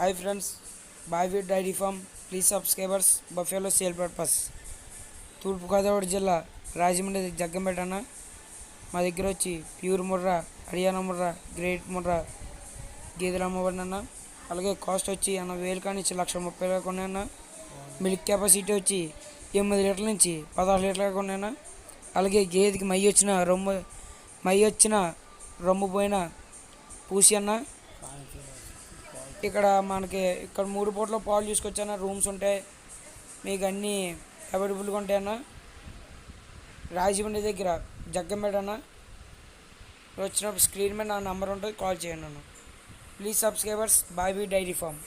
Hi friends, బాయ్వీడ్ dairy farm please subscribers buffalo sale purpose. Thurpu Godavari జిల్లా రాజమండ్రి జగ్గంపేట అన్న. మా దగ్గర వచ్చి ప్యూర్ ముర్రా, హర్యానా ముర్రా, గ్రేట్ ముర్రా గేదెలు అమ్మబడిన అన్న. అలాగే కాస్ట్ వచ్చి అన్న 1000 కాడి నుంచి 1,30,000 దాకా ఉన్నాయన్న. మిల్క్ కెపాసిటీ వచ్చి 8 లీటర్ల నుంచి 16 లీటర్ల దాకా ఉన్నాయన్న. అలాగే గేదెకి మై వచ్చిన రొమ్ము పోయిన పూసి అన్న. ఇక్కడ 3 పూటల పాలు తీసుకొచ్చాన. రూమ్స్ ఉంటాయి, మీకు అన్నీ అవైలబుల్గా ఉంటాయన్న. రాజమండ్రి దగ్గర జగ్గంపేట అన్న. వచ్చినప్పుడు స్క్రీన్ మీద నా నెంబర్ ఉంటుంది, కాల్ చేయండి అన్న. ప్లీజ్ సబ్స్క్రైబర్స్ బాయ్వీడ్ డైరీ ఫామ్.